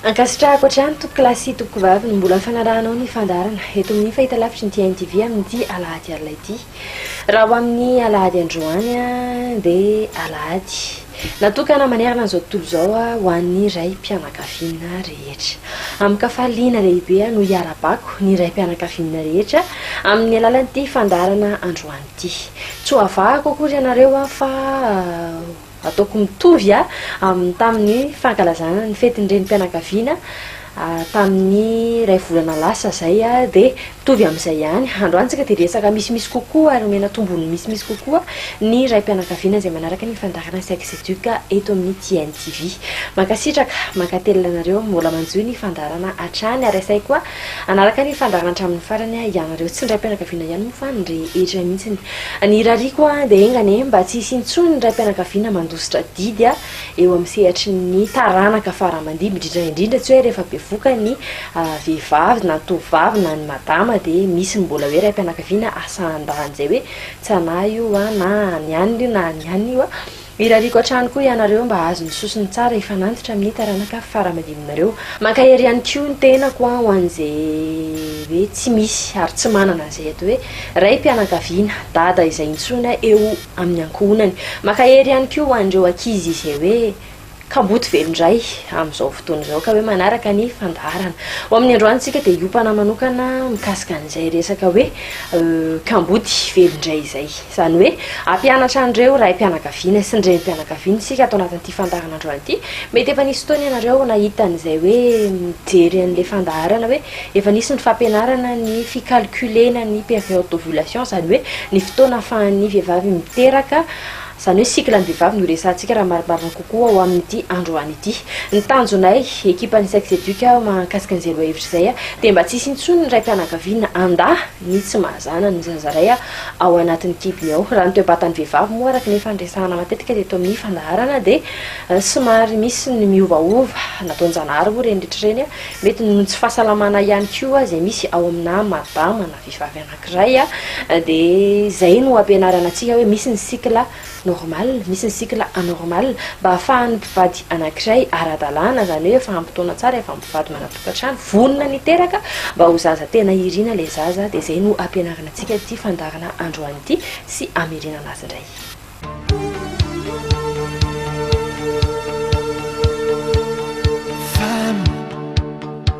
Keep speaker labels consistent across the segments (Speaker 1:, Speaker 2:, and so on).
Speaker 1: Ankasitrahako hatrany toko lasy toko vavy ny mbola fanarahanao ny fandarana eto amin'ny fahita lavitra ny TNTV amin'ity alahady alina ity. Raha ho amin'ny alahady androany dia alahady natokana manerana an'izao tontolo izao ho an'ny ray mpianakaviana rehetra. Amin'ny kafaliana lehibe no hiara-bako ny ray mpianakaviana rehetra amin'ny alalan'ity fandarana androany ity. Tsy ho avahako akory ianareo fa ataoko mitovy tamin'ny fankalazana ny fetin'ny renim-pianakaviana tamin'ny ray volana lasa zay dia mitovy amin'izay ihany. Androantsika dia resaka misimisy kokoa ary omena tombony misimisy kokoa ny ray-pianakaviana izay manaraka ny fandarana sexe éduque eto amin'ny TNTV. Mankasitraka mankatelina anareo mbola manjoy ny fandarana hatrany ary asay koa anaraka ny fandarana hatramin'ny farany ianareo tsy ny ray-pianakaviana ihany fa ny rehetra mihitsiny. Ny rariko dia engane mba tsy hisintsony ny ray-pianakaviana mandositra didy eo amin'ny sehatry ny taranaka faramandiby indrindra tsy hoe rehefa bevoka ny vehivavy na tovovavy na ny madama dia misy mbola hoe ray-pianakaviana asahan-dahany izay hoe tsy anahy io na ny anina io na ny anina io irariko hatrany koa ianareo mba azo ny sosiny tsara ifanantitra amin'ny taranaka faramandiminareo. Mankahery ihany koa ny tenako ho an'izay hoe tsy misy ary tsy manana izay atao hoe ray-pianakaviana dada izay intsony eo amin'ny ankohonany. Mankahery ihany koa ho an'ireo ankizy izay hoe kamboty velondray amin'izao fotoana izao ka hoe manaraka ny fandarana. Ho amin'ny androantsika dia hiopana manokana mikasika an'izay resaka hoe kamboty velondray izay. Izany hoe ampianatra an'ireo ray-pianakaviana sy ny renim-pianakaviana sika atao anatin'ity fandarana androany ity. Mety efa nisy fotoana ianareo nahita an'izay hoe mijery an'ilay fandarana hoe efa nisy ny fampianarana ny fikalkulena ny période d'ovulation, izany hoe ny fotoana ahafahan'ny vehivavy miteraka, izany hoe cycle ny vehivavy no resantsika raha marimarina kokoa ao amin'ity androany ity. Ny tanjonay ekipan'ny sexe éduque mahakasika an'izay lohahevitra izay dia mba tsy sintsony ny ray-pianakaviana andahy ny tsy mahazana ny zazaray ao anatin'ny kibony ao. Raha ny toe-batan'ny vehivavy moa araka ny fandresahana matetika teto amin'ny fandarana dia somary misy ny miovaova nataon-janahary moa ireny rehetra ireny mety no tsy fahasalamana ihany koa izay misy ao amina madama na vehivavy anankiray dia izay no ampianarana antsika hoe misy ny cycle normal, misy ny cycle anormal mba ahafahan'ny mpivady anankiray ara-dalàna, izany hoe fahampitoana tsara efa mpivady manatokantrano vonona ny teraka mba ho zaza tena irina ilay zaza dia izay no ampianarana antsika ity fandarana androany ity sy amerina anazy indray.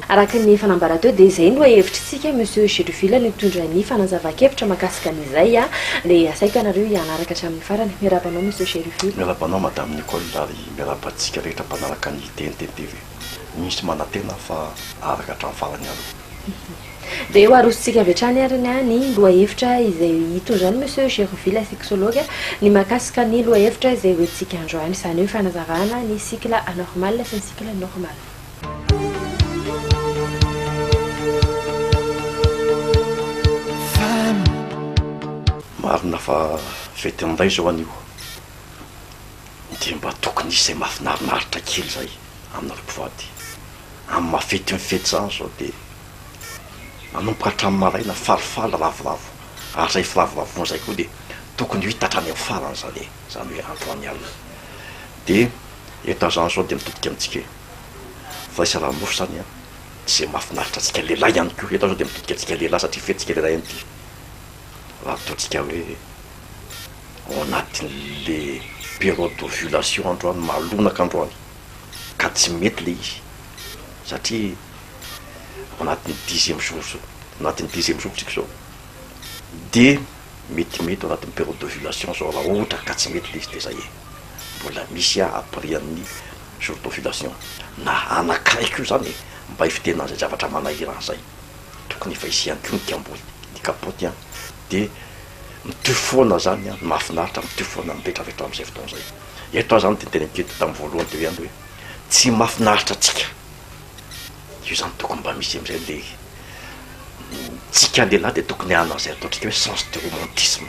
Speaker 1: Araka ny fanambarateo dia izay no hevitrintsika monsieur Gerville ny mitondra ny fanazava-kevitra mahakasika an'izay dia asaiko ianareo hianaraka hatramin'ny farany. Miarabanao monsieur Gerville.
Speaker 2: Miarabanao madame Nicole ary miarabantsika rehetra mpanaraka ny TNTV. Misy manantena fa araka hatramin'ny farany aloha.
Speaker 1: Dia eo arosontsika avy hatrany ariny ny lohahevitra izay hitondra ny monsieur Gerville sexologue ny mahakasika ny lohahevitra izay hoentsika androany, izany hoe fanazarana ny cycle anormal sy ny cycle normal.
Speaker 2: Marina fa fety amin'ilay zao anio dia mba tokony izay mahafinarinaritra kely zay aminareo mpivady amin'ny mafety mifety zany zao dia manomboka hatramin'ny maraina falifaly ravoravo ary zay firavoravo zay koa dia tokony ho hita hatrany amin'ny farany zany zany hoe androany alina. Dia eto zany zao dia mitodika amintsika fa isy raha mofo zany izay mahafinaritra antsika lehilahy ihany koa. Eto zao dia mitodika antsika lehilahy satria fetsika lehilahy ihany ity. Raha ataontsika hoe ao anatin'le période d'ovulation androany malonaka androany ka tsy mety le izy satria ao anatin'ny 10e jour zao, anatin'ny 10e jour tsika zao dia mety ao anatin'ny période d'ovulation zao raha ohatra ka tsy mety le izy dia zay mbola misy après amin'ny jour d'ovulation na anankiray koa zany mba hifitenana zay zavatra manahirana zay tokony efa hisy ihany koa ny kamboty ny kapoty dia mitofoana zany mahafinaritra mitofoana mipetrapetra amin'izay fotoana zay. Eto zany dia tena miketo tamin'ny voalohany dia hoe tsy mahafinaritra antsika io zany tokony mba misy amin'izay le tsika lehilahy dia tokony anazay ataontsika hoe sens de romantisme.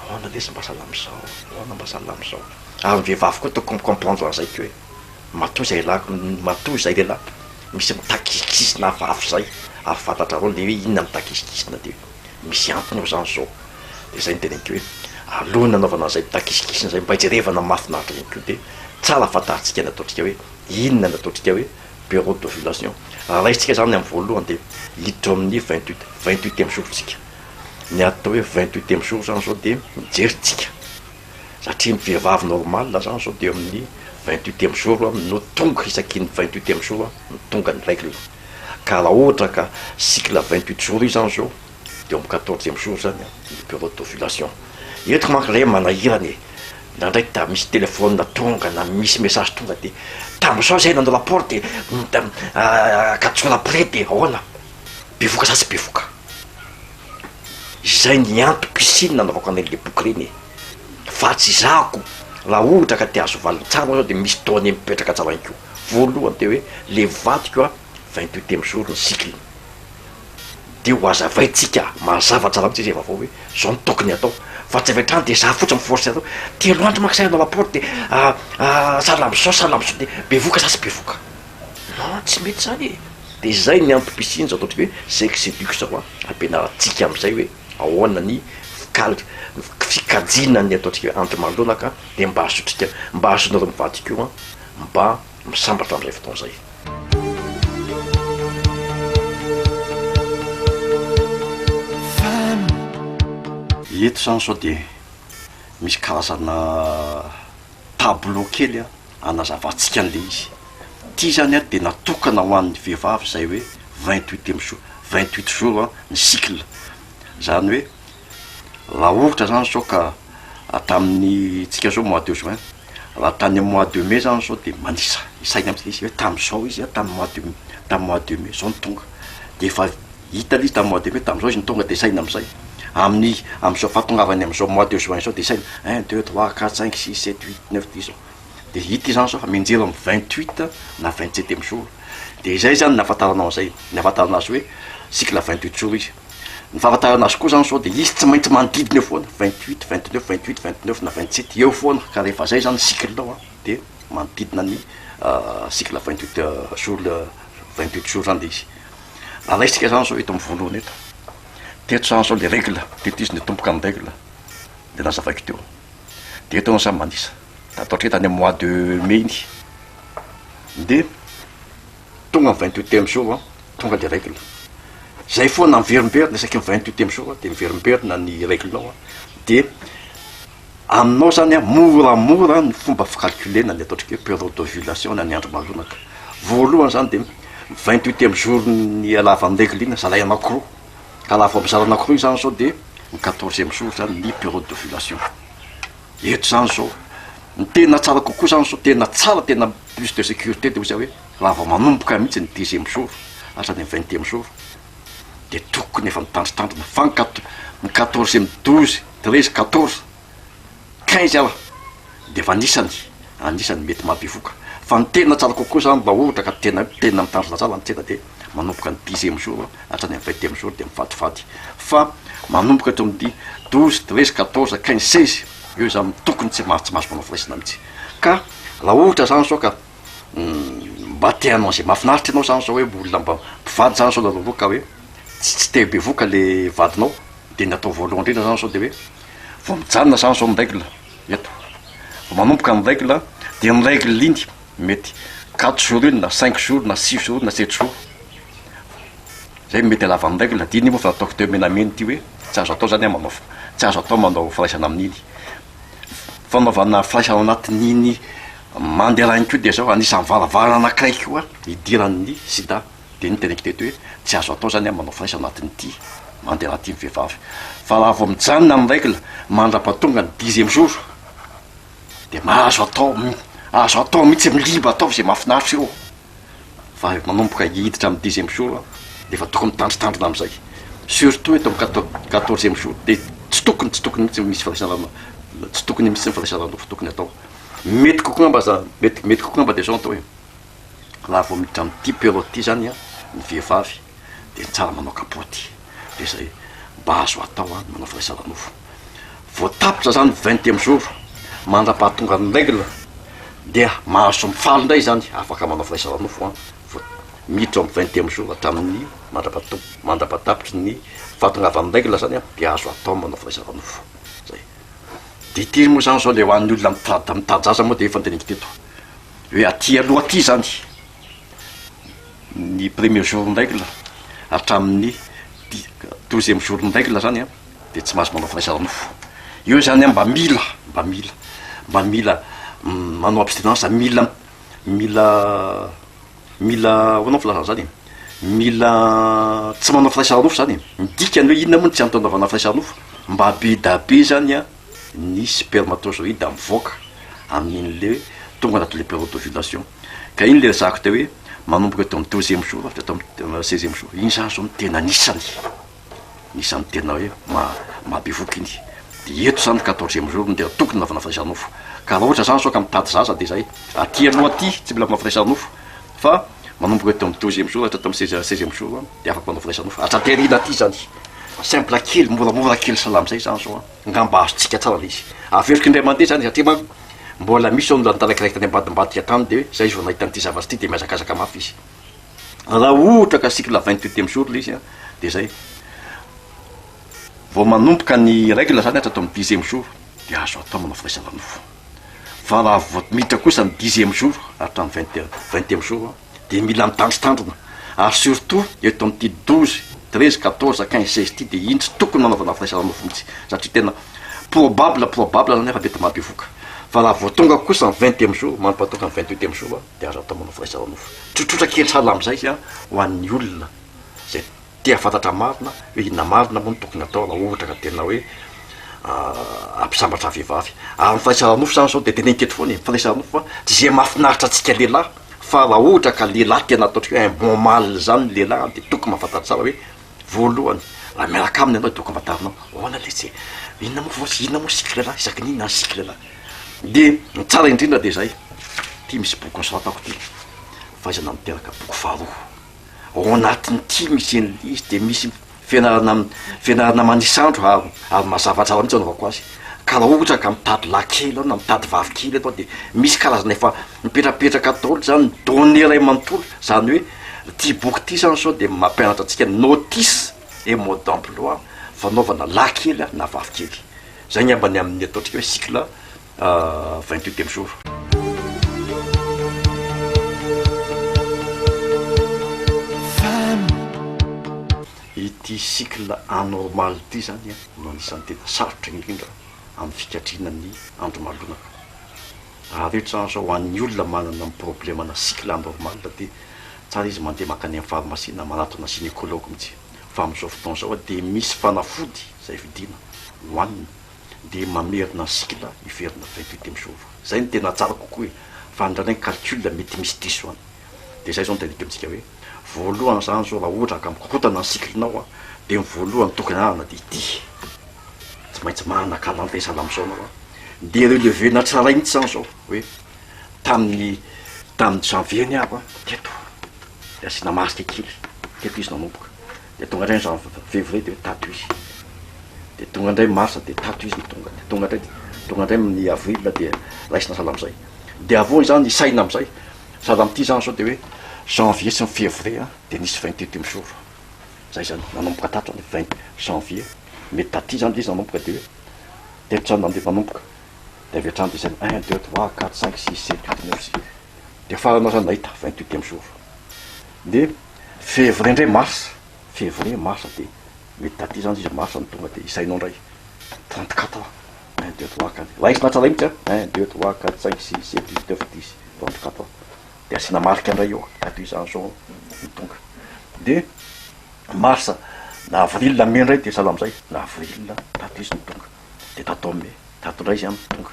Speaker 2: Ahoana lesy mba salamizao, ahoana mba salamizao ary ny vehivavy koa tokony comprendre an'izay koa hoe matoa izay lehilahy misy mitakisikisina hafahafa zay ary fantatra reo le hoe inona mitakisikisina dia misy antony eo zany zao. Dia izay ny teneniko hoe alohany anaovana an'izay mitakisikisina zay mba hijerevana mahafinaritra ihany koa dia tsara fantarintsika ny ataontsika hoe inona ny ataontsika hoe période d'ovulation. Raisitsika zany amin'ny voalohany dia hiditra amin'ny 28e jour-tsika. Ny atao hoe 28e jour zany zao dia mijeritsika. Satria ny vehivavy normal zany zao dia amin'ny 28e jour no tonga isaky ny 28e jour no tonga ny règle. Ka raha ohatra ka cycle 28 jours io zany zao dia amin'ny 14e jour zany ny période d'ovulation. Eto manko ray manahirany ndraindraiky da misy téléphone tonga na misy message tonga dia tam'izao zay nandao laporte katsona près dia ahoana bevoka sasy bevoka. Izay ny antom-pisiny nanaovako an'ilay boky reny. Fa tsy zako raha ohatra ka te azo valiny tsara zao dia misy taony mipetraka tsara ihany koa. Voalohany dia hoe le vadiko 28e jour ny cycle. Dia ho azavaitsika mazava tsara mitsy izy avao hoe zao ny tokony atao. Fa tsy avetrany dia za fotsiny miforce atao. Telo andro maka sainao laporte dia salamsao dia bevoka sasy bevoka. Non, tsy mety zany e. Dia zay ny antom-pisiny zao atao hoe sexe séduction ampianarantsika amin'izay hoe ahoana ny fikajina ny ataontsika andro mandronaka dia mba hasotrika mba hasonareo mivadika io mba misambatra amin'izay fotoana izay. Eto zany sao dia misy karazana tableau kely anazavantsika an'le izy. Ty zany dia natokana ho an'ny vehivavy zay hoe 28e jour 28 jours ny cycle. Zany hoe raha ohatra zany sao ka tamin'ny tsika zao mois de juin, raha tany amin'ny mois de mai zany sao dia manisa isaina amin'izay izy hoe tamin'izao izy tamin'ny mois de mai zao ny tonga. Dia efa hita izy tamin'ny mois de mai tamin'izao izy ny tonga dia isaina amin'izay. Amin'izao fahatongavany amin'izao mois de juin zao dia isaina 1 2 3 4 5 6 7 8 9 10 zao. Dia hita zany sao fa mianjera amin'ny 28 na 27e jour. Dia izay zany nahafantaranao an'izay, nahafantarana azy hoe cycle 28 jours izy. Ny fahafantarana azy koa zany sao dia izy tsy maintsy manodidina eo foana 28 29 28 29 na 27 eo foana. Ka rehefa zay zany cycle-nao dia manodidina ny cycle 28 jours 28 jours zany dia izy. Raha raisitsika zany sao eto amin'ny voalohany eto. Teto zany sao le règle teto izy nitomboka amin'ny règle dia nazavaiko teo. Dia eto samy manisa. Ataontsika tany amin'ny mois de mai iny. Dia tonga amin'ny 28e jour tonga le règle. Zay foana miverimberina isaky ny 28e jour dia miverimberina ny règle-nao dia aminao zany moramora ny fomba fikalkulena ny ataontsika hoe période d'ovulation na ny andro maronaka. Voalohany zany dia 28e jour ny alavan'ny règle iny zalay anankiroa. Ka laha vao mizara anankiroa zany sao dia ny 14e jour zany ny période d'ovulation. Eto zany sao ny tena tsara kokoa zany sao tena tsara tena plus de sécurité dia hoe raha vao manomboka mihitsy ny 10e jour hatrany ny 20e jour dia tokony efa mitandritandrina fa ny 14e 12 13 14 15 aho dia efa anisany mety mahabevoka. Fa ny tena tsara kokoa zany mba ohatra ka tena mitandrina tsara ny tsena dia manomboka ny 10e jour hatrany ny 20e jour dia mifadifady. Fa manomboka hatreo amin'ny 12 13 14 15 16 eo zany tokony tsy mahazo manao firaisana mihitsy. Ka raha ohatra zany sao ka mba teanao zay mahafinaritra ianao zany sao hoe olona mba mpivady zany sao lalaloha ka hoe tsy te bevoka le vadinao dia ny atao voalohany indrindra zany sao dia hoe vao mijanona zany sao amin'ny règle eto. Vao manomboka amin'ny règle dia ny règle iny mety 4 jours iny na 5 jours na 6 jours na 7 jours. Zay mety alava amin'ny règle dia iny moa fa ataoko teo menameny ty hoe tsy azo atao zany tsy azo atao manao firaisana amin'iny. Fanaovana firaisana anatin'iny mandeha ihany koa dia zao anisan'ny varavara anankiray koa hidiran'ny sida. Dia ny teneko teto hoe tsy azo atao zany manao firaisana anatin'ity mandeha anatin'ny vehivavy. Fa raha vao mijanona amin'ny règle mandrapatonga ny 10e jour dia azo atao mihitsy miliba atao zay mahafinaritra eo. Fa manomboka hiditra amin'ny 10e jour dia efa tokony mitandritandrina amin'izay. Surtout eto amin'ny 14e jour dia tsy tokony mihitsy misy firaisana tsy tokony misy firaisana fa tokony atao. Mety kokoa mba dia zao atao hoe raha vao miditra amin'ity période ity zany ny vehivavy dia tsara manao kapoty. Dia zay mba azo atao manao firaisana nofo. Vao tapitra zany 20e jour mandra-pahatonga ny règle dia mahazo mifaly indray zany afaka manao firaisana nofo miditra amin'ny 20e jour hatramin'ny mandra-pahatapitra ny fahatongavan'ny règle zany dia azo atao manao firaisana nofo. Zay. Dia ity moa zany sao le ho an'ny olona mitajaza moa dia efa teneniko teto hoe aty aloha aty zany ny premier jour ndraiky la hatramin'ny 12e jour ndraiky la zany a de tsy mahazo manao firaisan-nofo io zany a mba mila manao abstinence mila hoanao filazana zany mila tsy manao firaisan-nofo zany midikany hoe inona moa tsy antonaovana firaisan-nofo mba be dabe zany a ny spermatozoïde mivoaka amin'le tonga anaty le période d'ovulation ka iny le zako teo hoe manomboka teo amin'ny 12e jour atao amin'ny 16e jour iny zany zao ny tena nisany tena hoe mahabevoky iny de eto zany 14e jour de tokony naovana firaisan-nofo ka raha ohatra zany sao ka mitady zaza de zay aty aloha aty tsy mila manao firaisan-nofo fa manomboka teo amin'ny 12e jour atao amin'ny 16e jour de afaka manao firaisan-nofo atraterina aty zany simple kely moramora kely salam'izay zany zao ngamba azotsika tsara le izy averiko indray mandeha zany satria manko mbola misy olo nitaraikiraiky tany ambadimbadika tany de zay vao nahita an'ity zavatra ty de miazakazaka mafy izy raha ohatra ka cycle 28e jour le izy a de zay vao manomboka ny règle zany atao amin'ny 10e jour de azo atao manao firaisan-nofo fa raha vao miditra kosa ny 10e jour hatramin'ny 20e jour de mila mitandrotandrona ary surtout eto amin'ity 12 13 14 15 16 ty de iny tsy tokony manaovana firaisan-nofo mihitsy satria tena probable zany efa mety mahabevoka fa raha vao tonga kosa ny 20e jour manompa-tonga ny 28e jour de azo atao manao firaisan-nofo tsotsotra kely sahala am'izay zay ho an'ny olona zay tia fantatra marina hoe inona marina moa no tokony atao raha ohatra ka tena hoe ampisambatra vehivavy ary ny firaisan-nofo zany zao de tena iketo foana firaisan-nofo tsy zay mahafinaritra atsika lehilahy fa raha ohatra ka lehilahy tena ataotsika hoe un bon mal zany lehilahy de tokony mahafantatra tsara hoe voalohany raha miaraka aminy ianao de tokony fantarinao oana le tsy inona moa siky lehilahy isaky n'inona ny siky lehilahy de tsara indrindra de zay ty misy boky nisoratako ty fahaizana miteraka boky faharoa ao anatin'ity misy en'le izy de misy fianarana manisandro ary mazava tsara mihitsy anaovako azy ka raha ohatra ka mitady lahy kely ao na mitady vavy kely atao de misy karazana efa mipetrapetraka ataolo zany donné ray manontolo zany hoe ty boky ty zany sao de mampianatra antsika notice et mode d'emploi fanaovana lahy kely na vavy kely zay ngambany amin'ny ataotsika hoe cycle 28e jour ity cycle anormal ty zany a no anisan'ny tena sarotra indrindra amin'ny fikatriana ny andro malonaka ary rehetra zany zao ho an'ny olona manana problème na cycle anormal de tsara izy mandeha makany amin'ny pharmacie na manatona gynécologue mihitsy fa amin'izao fotoana zao de misy fanafody zay vidina hoanina de mamerina cycle iverina 28e jour zay ny tena tsara kokoa fa ndraindray calcul mety misy diso any de zay zao niteniko amitsika hoe voalohany zany zao raha ohatra ka mikorotana ny cyclenao a de ny voalohany tokony anana de ity tsy maintsy manana calendrier salam'izao anao a de relevena tsaray mihitsy zany zao hoe tamin'ny janvier ny ako a teto de asina marika kely teto izy nanomboka de tonga indray février de tato izy de tonga indray mars de tato izy tonga de tonga indray amin'ny avril de raisina sala am'izay de avao zany isaina am'izay sady am'ty zany zao de hoe janvier sy ny février de nisy 28e jour zay zany nanomboka tato zany 20 janvier mety taty zany de izy nanomboka de hoe teto zany nandeha manomboka de avy hatrany de zany 1 2 3 4 5 6 7 8 9 10 de faranao zany nahita 28e jour de février ndray février mars de mety taty zany izy mars ny tonga de isainao ndray 34 1 2 3 4 raisina tsara mihitsy 1 2 3 4 5 6 7 8 9 10 34 de asina marika indray eo tato izy zany zao ny tonga de mars na avril me ndray de sala am'izay na avril tato izy ny tonga de tato mai tato ndray izy any tonga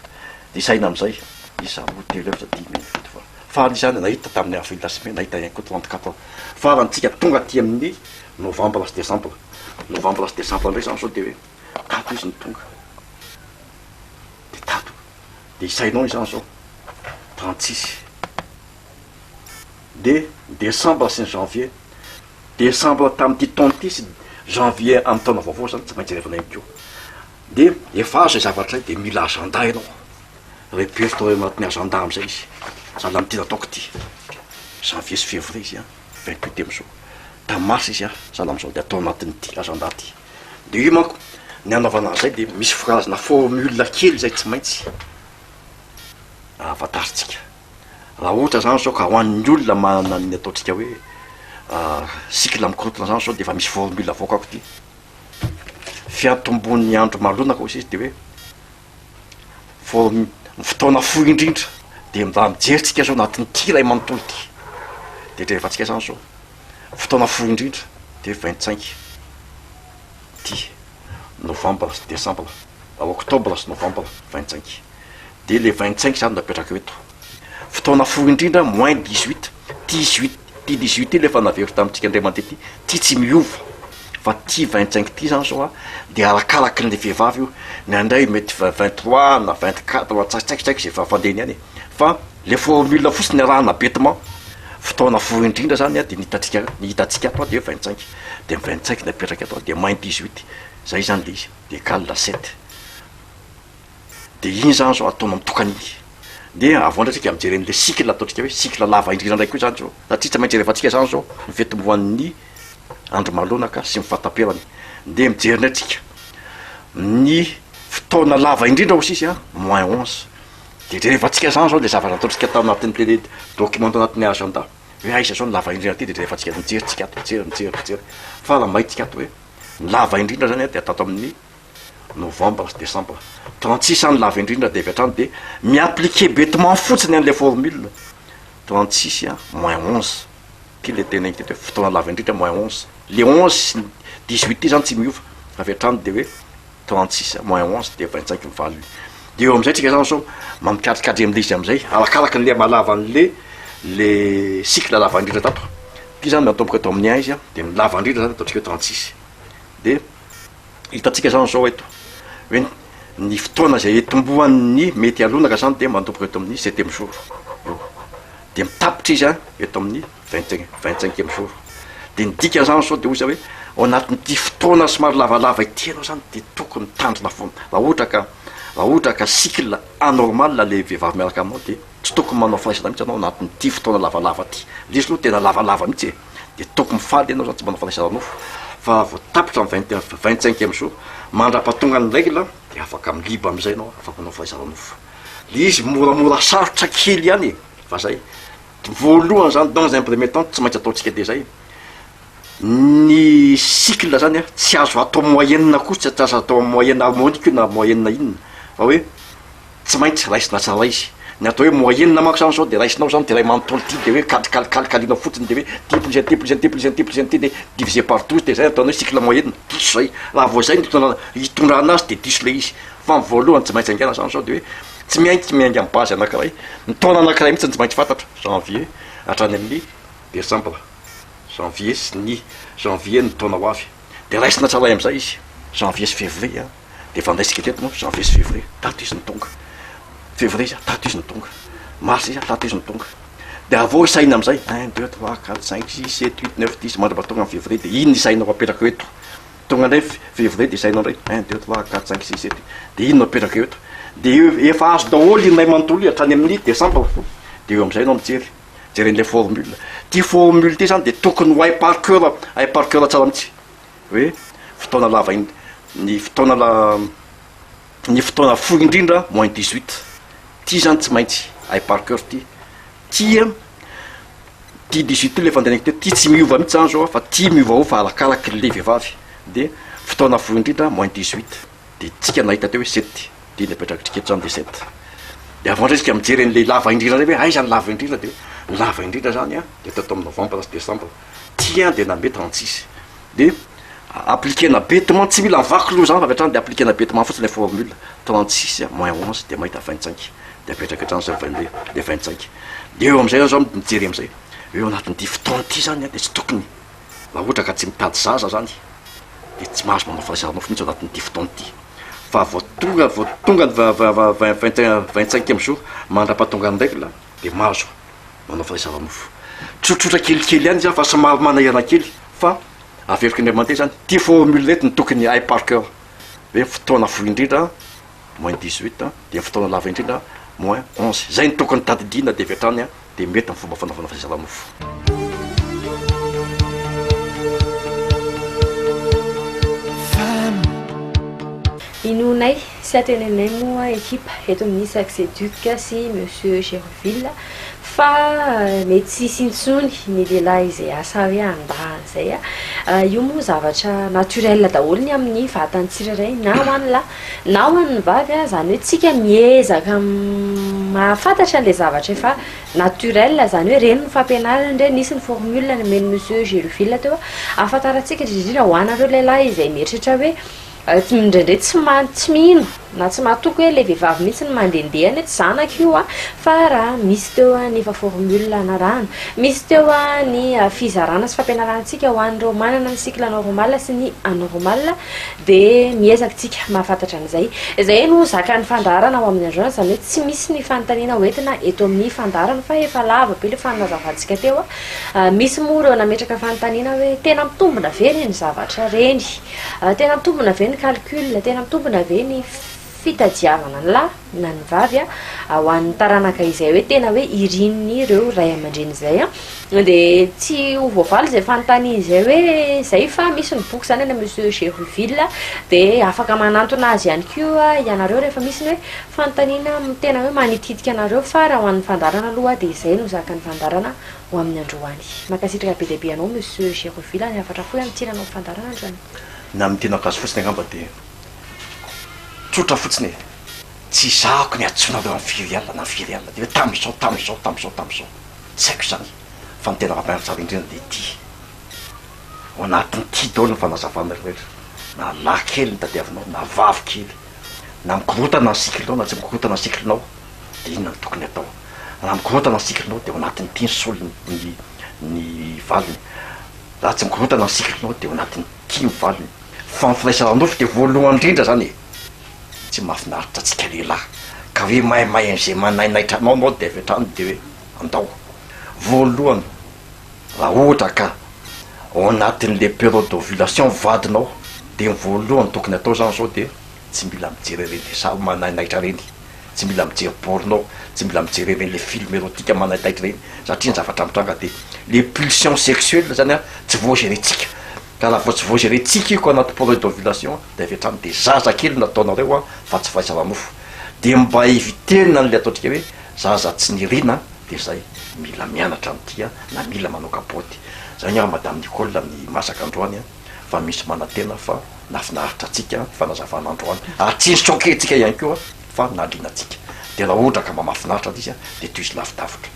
Speaker 2: de isaina am'izay isa roa telo efatra dimy enina fito valo farany zany nahita tamin'ny avril sy mai nahita ihany koa 34 farantsika tonga ty amin'ny novembre sy décembre ndray zany sao de hoe tato izy ny tonga de tato de isainao izy zany sao 36 de décembre sy ny janvier décembre tamin'ity taona ty sy janvier amin'ny taona vaovao zany tsy maintsy revana ihany ko de efa azo zay zavatra zay de mila agenda ianao repeto anatin'ny agenda am'izay izy zany am'ty nataoko ty janvier sy février izy a 28e jour da mars izy a zala am'izao de atao anatin'ity agenda ty de io manko ny anaovana zay de misy karazana formule kely zay tsy maintsy afantaritsika raha ohatra zany sao ka ho an'ny olona manana ny ataotsika hoe cycle mikorotana zany sao de efa misy formule avoakako ty fiatombon'ny andro malonaka ozy izy de hoe fotoana fohy indrindra de mba mijeritsika zao anatin'ny ty ray manontolo ty de drehefatsika zany zao fotoana fohy indrindra de 25 ty novembre sy décembre octobre sy novembre 25 de le 25 zany napetraka eto fotoana fohy indrindra moins 18 18 lefa navery tamitsika ndray mandeha ty tsy miova fa ty 25 ty zany zao de arakaraky le vehivavy io nandray mety 23 na 24 tsakitsaiky zay fandehany any fa le formule fotsiny arahana bêtement fotoana fohy indrindra zany de nihitatsika ato de 25 de 25 napetraka ato de moins 18 zay zany le izy de cale la 7 de iny zany zao ataona mitokan'iny de avondratsika mijeren'le cycle ataotsika hoe cycle lava indrindra ndraiky koa zany zao satria tsy maintsy rehefatsika zany zao mifetimboan'ny andro malonaka sy mifatapelany de mijerina atsika ny fotoana lava indrindra osy izy moins 11 de rehefatsika zany zao le zavatra ataotsika tao anatin'le document anatin'ny agenda hoe aisa zao ny lava indrindra ty de rehefatsika mijeritsika ato mijery fa raha mahitsika ato hoe lava indrindra zany de atato amin'ny novembre sy décembre 36 any lava indrindra de avy hatrany de miappliquer bêtement fotsiny an'le formule 36 moins 11 ty le tena ty fotoana lava indrindra moins 11 le 11 18 ty zany tsy miova avy hatrany de hoe 36 moins 11 de 25 mivaly de eo amizay tsika zany sao mamikatrikatry am'le izy amizay arakaraky nle malava le cycle lava indrindra tato ty zany miatomboka atao amin'ny izy de lava indrindra zany ataotsika 36 de hitatsika zany zao eto hoe ny fotoana zay etombohan'ny mety alonaka zany de mandomboka eto amin'ny 7e jour de mitapitra izy eto amin'ny 25e jour de nidika zany sao de ozy hoe ao anatin'ty fotoana somary lavalava ity anao zany de tokony tandrina foana raha ohatra ka cycle anormal le vehivavy miaraka aminao de tsy tokony manao fahaisana mihitsy anao anatin'ty fotoana lavalava ty lizy aloha tena lavalava mihitsy de tokony mifaly anao zany tsy manao fahaisana nofo fa vo tapitra amin'ny 25e jour mandrapatonga ny règle de afaka miliba amizay anao afaka manao fahaisana nofo le izy moramora sarotra kely ihany fa zay voalohany zany dans un premier temps tsy maintsy ataotsika de zay ny cycle zany tsy azo atao moyenne kosa tsy azo atao moyenne harmonique na moyenne inona fa hoe tsy maintsy raisina tsara izy ny atao hoe moyenne manko zany sao de raisinao zany de ray manontolo ty de hoe calcalinao fotsiny de hoe ty plus un ty plus un ty plus un ty plus un ty de divisé par 12 de zay ataonao cycle moyenne diso zay raha vo zay hitondra anazy de diso le izy fa ny voalohany tsy maintsy angana zany sao de hoe tsy miaingy amy base anakiray ny taona anakiray mihitsy tsy maintsy fantatra janvier hatrany amin'ny décembre janvier sy ny janvier ny taona ho avy de raisina tsaray amizay izy janvier sy février de fandaisika teto moa janvier sy février tato izy ny tonga février izy tato izy ny tonga mars izy tato izy ny tonga de avao isaina amizay 1 2 3 4 5 6 7 8 9 10 mandrapa tonga amin'ny février de iny isainao apetraka eto tonga ndray février de isainao ndray 1 2 3 4 5 6 7 de iny no apetraka eto de efa azo daholo iny ray manontolo hatrany amin'ny décembre de eo amizay anao mijery jeren'le formule ty formule ty zany de tokony ho hay par cœur tsara mihitsy hoe fotoana lava ny fotoana fohy indrindra moins 18 ty zany tsy maintsy hay par cœur ty 18 ty le fandehanako te ty tsy miova mihitsy zany zao fa ty miova fa arakaraky le vehivavy de fotoana fohy indrindra moins 18 de tsika nahita teo hoe 7 de napetraka triketo zany de 7 de avandresika mijery an'le lava indrindra zay hoe aizany lava indrindra de lava indrindra zany de tatao amin'ny novembre sy décembre ty de nambe 36 de appliquena bêtement tsy mila mivaky loha zany fa avy hatrany de appliquena bêtement fotsiny le formule 36 moins 11 de mahita 25 de apetraka hatrany zay de 25 de eo amizay zao mijery amizay eo anatin'ty fotoana ty zany de tsy tokony raha ohatra ka tsy mitady zaza zany de tsy mahazo manao fahasaranao finitsy anatin'ty fotoana ty fa vo tonga 25e jour mandrapatonga ny règle de mahazo manao fahasaranofo tsotsotra kelikely ihany zany fa somary manahirana kely fa averiko indray mandeha zany ty formule rety ny tokony hay par cœur hoe fotoana fohy indrindra moins 18 de fotoana lava indrindra moins 11 zay ny tokony tadidina de avy hatrany de mety ny fomba fanaovana fahasaranofo
Speaker 1: Inonay sy atenenay moa ekipa eto amin'ny Saxeduc sy Monsieur Gerville fa mety tsy sintsony ny lehilahy izay asa hoe andany zay io moa zavatra naturel daholo ny amin'ny vatany tsirairay na ho an'ny lahy na ho an'ny vavy zany hoe tsika miezaka mahafantatra an'ilay zavatra efa naturel zany hoe reny no fampianarana ndre nisy ny formule ny meny monsieur Gerville teo ahafantarantsika indrindra ho anareo lehilahy izay mieritratra hoe indraindray tsy mino na tsy mahatoky hoe le vehivavy mihitsy ny mandendehany tsy zanaka io fa raha misy teo ny efa formule anarahana misy teo ny fizarana sy fampianarantsika ho an'ireo manana ny cycle normal sy ny anormal dia miezaka tsika mahafantatra an'izay izay no zaka ny fandarana ao amin'ny androany zany hoe tsy misy ny fanontaniana hoentina eto amin'ny fandarana fa efa lava be le fanazavatsika teo misy moa ireo nametraka fanontaniana hoe tena mitombona ve ny zavatra reny tena mitombona ve ny calcul tena mitombona ve ny fitadiavana ny lahy na ny vavy ho an'ny taranaka izay hoe tena hoe irininy ireo ray aman-dreny izay dia tsy ho voavaly izay fanontaniana izay hoe zay fa misy ny boky zany na monsieur Gerville dia afaka manantona azy ihany koa ianareo rehefa misy ny hoe fanontaniana tena hoe manititika anareo fa raha ho an'ny fandarana aloha dia izay no zaka ny fandarana ho amin'ny androany makasitraka be deaibe anao monsieur Gerville ny afatra foy amin'ny tiananao fandarana androany
Speaker 2: na amin'ny tena akazo fotsiny angamba dia tsotra fotsiny tsy zahako ny atsonareo amin'ny firy alina na firy alina dia hoe tamin'izao tsy haiko zany fa ny tena fampianarana indrindra dia ty ao anatin'ny ty daholo ny fanazavana rehetra na lahy kely ny tadiavinao na vavy kely na mikorotana ny cyclenao na tsy mikorotana ny cyclenao dia inona ny tokony atao na mikorotana ny cyclenao dia ao anatin'ny ty ny solony ny valiny raha tsy mikorotana ny cyclenao dia ao anatin'ny ty ny valiny fa ny firaisan-nofo dia voalohany indrindra zany tsy mahafinaritra atsika lehilahy ka hoe mahay an'izay manainaitra anao dia avy hatrany dia hoe andao voalohany raha ohatra ka ao anatin'le période d'ovulation vadinao dia ny voalohany tokony atao zany zao dia tsy mila mijery reny le samy manainaitra reny tsy mila mijery porno tsy mila mijery reny le film érotique manainaitra reny satria ny zavatra mitranga dia les pulsions sexuelles zany tsy voagerentsika ka raha vao tsy voagerentsika io ko anaty période d'ovulation dia avy hatrany dia zaza kely nataonareo fa tsy fahaizava-mofo dia mba evitena n'le ataontsika hoe zaza tsy nirina dia zay mila mianatra amin'ity na mila manao kapoty zay ny madame Nicole amin'ny masaka androany fa misy manantena fa nafinaritra atsika fanazavana androany tsy choqué-tsika ihany koa fa naliana atsika dia raha ohatra ka mba mahafinaritra izy dia toy izy lavidavitra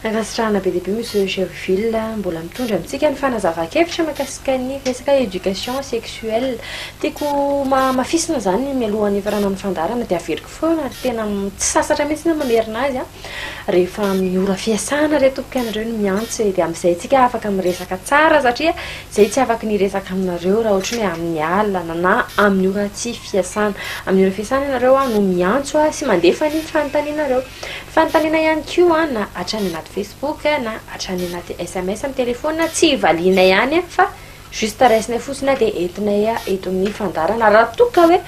Speaker 1: ankasitrahana be deaibe monsieur Gerville mbola mitondra amintsika ny fanazava-kevitra mahakasika ny resaka éducation sexuelle tiako mafisina zany mialohan'ny farana amin'ny fandarana dia averiko foana tena tsy sasatra mihitsy na mamerina azy rehefa miora fiasana re tompokanareo no miantso dia amin'izay tsika afaka miresaka tsara satria zay tsy afaka niresaka aminareo raha ohatra hoe amin'ny alina na amin'ny ora tsy fiasana amin'ny ora fiasana ianareo no miantso sy mandefa ny fanontanianareo fanontaniana ihany koa na hatrany anaty Facebook na hatrany anaty SMS amin'ny telefona tsy valiana ihany fa juste raisinay fotsiny dia entinay eto amin'ny fandarana raha toka hoe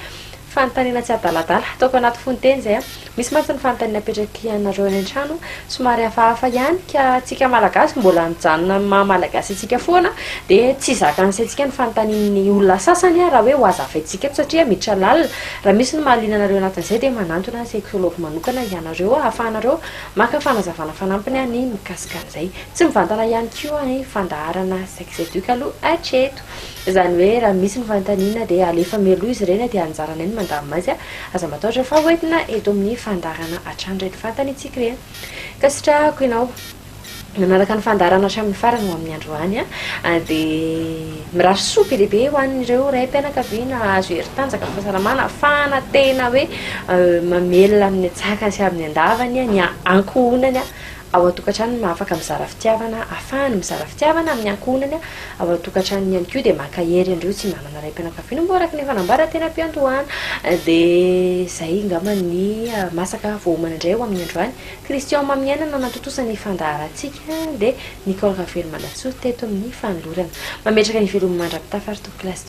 Speaker 1: fanontaniana tsy adaladala ataoko anaty fonteny zay misy mantsy ny fanontaniana apetraky ianareo any an-trano somary hafahafa ihany ka tsika malagasy mbola mijanona maha-malagasy atsika foana dia tsy zakan'izay ny fanontanian'ny olona sasany raha hoe ho azafaintsika eto satria miditra lalina raha misy ny mahaliana anareo anatin'izay dia manantona sexologue manokana ianareo ahafahanareo maka fanazavana fanampiny any mikasika an'izay tsy mivantana ihany koa ny fandaharana sex educ aloha hatreto zany hoe raha misy ny fanontaniana dia alefa mialoha izy ireny dia anjarana eny mandamina azy aza matahotra fa hoentina eto amin'ny fandarana hatrany reto fantanitsika ireny kasitrahako ianao manaraka ny fandarana hatramin'ny farany ho amin'ny androany dia mirary soa be lehibe ho an'ireo ray mpianakaviana azo heri-tanjaka fahasalamana ahafahana tena hoe mamelona amin'ny atsakany sy amin'ny andavany ny ankohonany ao atokantrano afaka mizara fitiavana ahafahany mizara fitiavana amin'ny ankohonany ao atokantrano ihany koa dia makahery andreo tsy manana ray mpianakaviana mbo araka ny fanambara tena mpiantohana dia zay ngamba ny masaka voamana indray ho amin'ny androany Christian Mamiana no natotosany fandaharantsika dia Nicole Ravelo Malatsoa teto amin'ny fanolorana mametraka ny velomandra-pitafary to classe